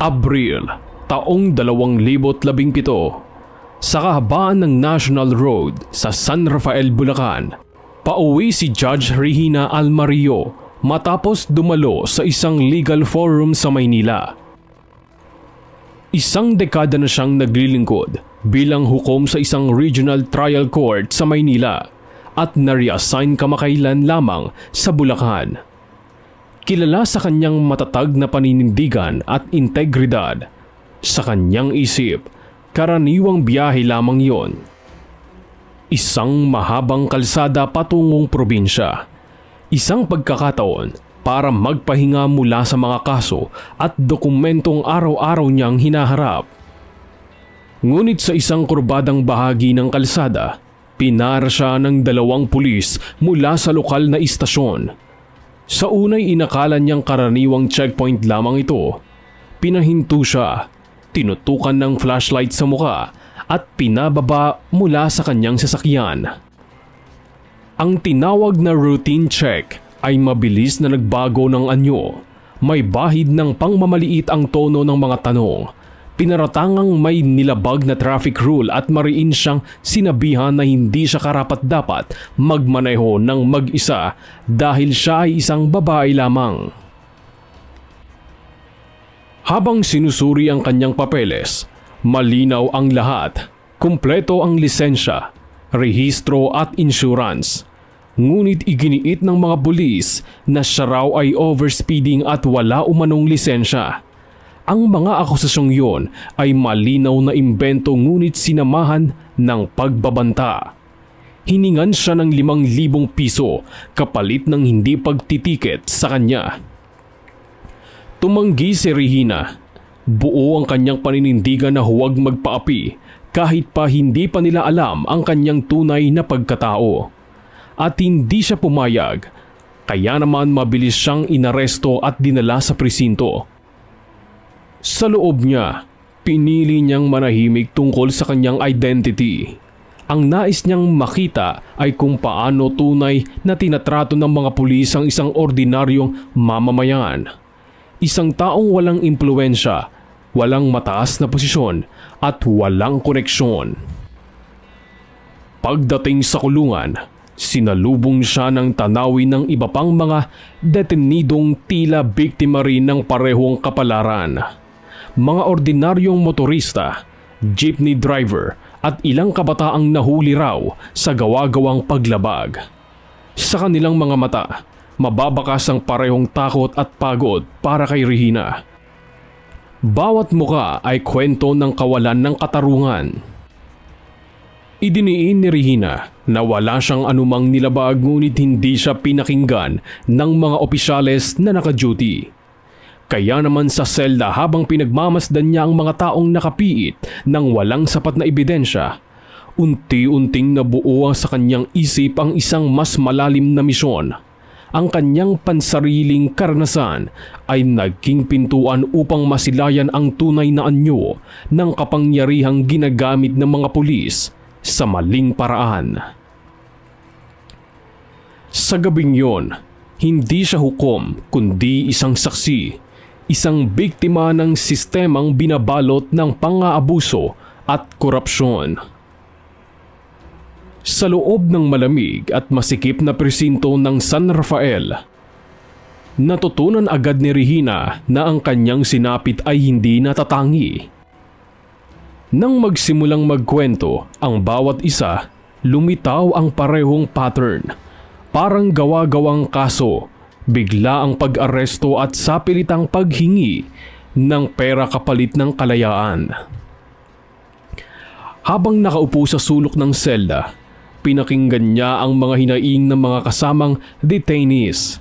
Abril, taong 2017, sa kahabaan ng National Road sa San Rafael, Bulacan, pauwi si Judge Regina Almario matapos dumalo sa isang legal forum sa Maynila. Isang dekada na siyang naglilingkod bilang hukom sa isang regional trial court sa Maynila at na-reassign kamakailan lamang sa Bulacan. Kilala sa kanyang matatag na paninindigan at integridad. Sa kanyang isip, karaniwang biyahe lamang yon. Isang mahabang kalsada patungong probinsya. Isang pagkakataon para magpahinga mula sa mga kaso at dokumentong araw-araw niyang hinaharap. Ngunit sa isang kurbadang bahagi ng kalsada, pinara siya ng 2 pulis mula sa lokal na istasyon. Sa unay inakala niyang karaniwang checkpoint lamang ito. Pinahinto siya, tinutukan ng flashlight sa muka at pinababa mula sa kanyang sasakyan. Ang tinawag na routine check ay mabilis na nagbago ng anyo. May bahid ng pangmamaliit ang tono ng mga tanong. Pinaratangang may nilabag na traffic rule at mariin siyang sinabihan na hindi siya karapat-dapat magmaneho ng mag-isa dahil siya ay isang babae lamang. Habang sinusuri ang kanyang papeles, malinaw ang lahat. Kumpleto ang lisensya, rehistro at insurance. Ngunit iginiit ng mga pulis na siya raw ay overspeeding at wala umanong lisensya. Ang mga akusasyong yon ay malinaw na imbento ngunit sinamahan ng pagbabanta. Hiningan siya ng 5,000 piso kapalit ng hindi pagtitiket sa kanya. Tumanggi si Regina. Buo ang kanyang paninindigan na huwag magpaapi kahit pa hindi pa nila alam ang kanyang tunay na pagkatao. At hindi siya pumayag, kaya naman mabilis siyang inaresto at dinala sa presinto. Sa loob niya, pinili niyang manahimik tungkol sa kanyang identity. Ang nais niyang makita ay kung paano tunay na tinatrato ng mga pulis ang isang ordinaryong mamamayan. Isang taong walang impluwensya, walang mataas na posisyon at walang koneksyon. Pagdating sa kulungan, sinalubong siya ng tanawin ng iba pang mga detenidong tila biktima rin ng parehong kapalaran. Mga ordinaryong motorista, jeepney driver at ilang kabataang nahuli raw sa gawa-gawang paglabag. Sa kanilang mga mata, mababakas ang parehong takot at pagod para kay Regina. Bawat muka ay kwento ng kawalan ng katarungan. Idiniin ni Regina na wala siyang anumang nilabag ngunit hindi siya pinakinggan ng mga opisyales na naka-duty. Kaya naman sa selda habang pinagmamasdan niya ang mga taong nakapiit ng walang sapat na ebidensya, unti-unting nabuo sa kanyang isip ang isang mas malalim na misyon. Ang kanyang pansariling karanasan ay naging pintuan upang masilayan ang tunay na anyo ng kapangyarihang ginagamit ng mga pulis sa maling paraan. Sa gabing yon, hindi siya hukom kundi isang saksi. Isang biktima ng sistemang binabalot ng pang-aabuso at korupsyon. Sa loob ng malamig at masikip na presinto ng San Rafael, natutunan agad ni Regina na ang kanyang sinapit ay hindi natatangi. Nang magsimulang magkwento ang bawat isa, lumitaw ang parehong pattern. Parang gawa-gawang kaso. Bigla ang pag-aresto at sapilitang paghingi ng pera kapalit ng kalayaan. Habang nakaupo sa sulok ng selda, pinakinggan niya ang mga hinaing ng mga kasamang detainees.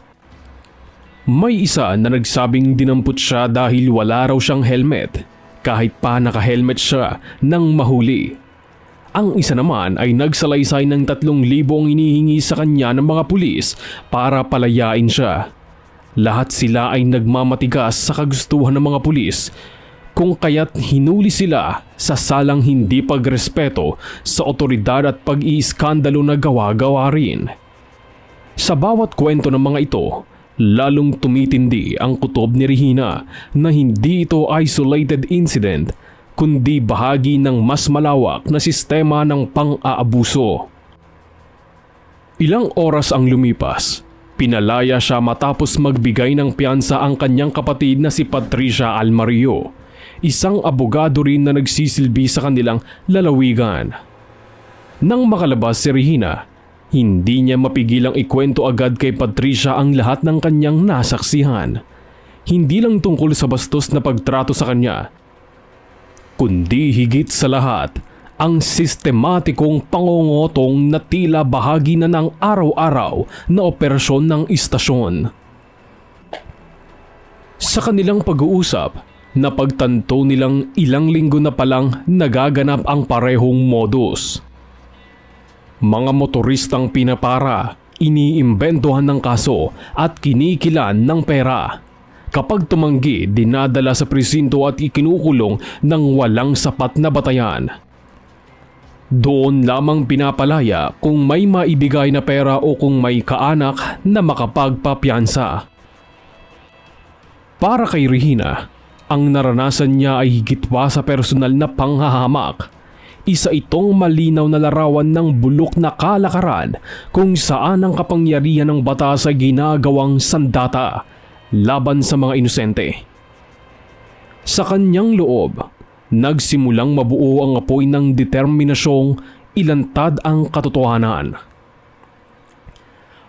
May isa na nagsabing dinampot siya dahil wala raw siyang helmet, kahit pa naka-helmet siya nang mahuli. Ang isa naman ay nagsalaysay ng 3,000 ang hinihingi sa kanya ng mga pulis para palayain siya. Lahat sila ay nagmamatigas sa kagustuhan ng mga pulis, kung kaya't hinuli sila sa salang hindi pagrespeto sa otoridad at pag-iiskandalo na gawa-gawa rin. Sa bawat kwento ng mga ito, lalong tumitindi ang kutob ni Regina na hindi ito isolated incident kundi bahagi ng mas malawak na sistema ng pang-aabuso. Ilang oras ang lumipas, pinalaya siya matapos magbigay ng piyansa ang kanyang kapatid na si Patricia Almario, isang abogado rin na nagsisilbi sa kanilang lalawigan. Nang makalabas si Regina, hindi niya mapigilang ikwento agad kay Patricia ang lahat ng kanyang nasaksihan. Hindi lang tungkol sa bastos na pagtrato sa kanya, kundi higit sa lahat, ang sistematikong pangongotong na tila bahagi na ng araw-araw na operasyon ng istasyon. Sa kanilang pag-uusap, napagtanto nilang ilang linggo na palang nagaganap ang parehong modus. Mga motoristang pinapara, iniimbentohan ng kaso at kinikilan ng pera. Kapag tumanggi, dinadala sa presinto at ikinukulong ng walang sapat na batayan. Doon lamang pinapalaya kung may maibigay na pera o kung may kaanak na makapagpapiyansa. Para kay Regina, ang naranasan niya ay higit pa sa personal na panghahamak. Isa itong malinaw na larawan ng bulok na kalakaran kung saan ang kapangyarihan ng batas ay ginagawang sandata laban sa mga inosente. Sa kanyang loob, nagsimulang mabuo ang apoy ng determinasyong ilantad ang katotohanan.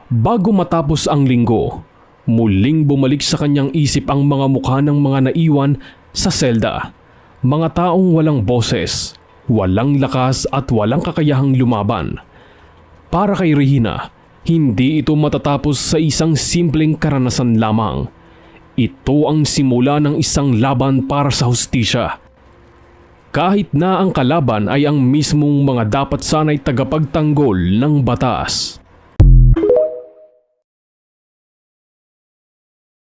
Bago matapos ang linggo, muling bumalik sa kanyang isip ang mga mukha ng mga naiwan sa selda. Mga taong walang boses, walang lakas at walang kakayahang lumaban. Para kay Regina, hindi ito matatapos sa isang simpleng karanasan lamang. Ito ang simula ng isang laban para sa hustisya. Kahit na ang kalaban ay ang mismong mga dapat sana'y tagapagtanggol ng batas.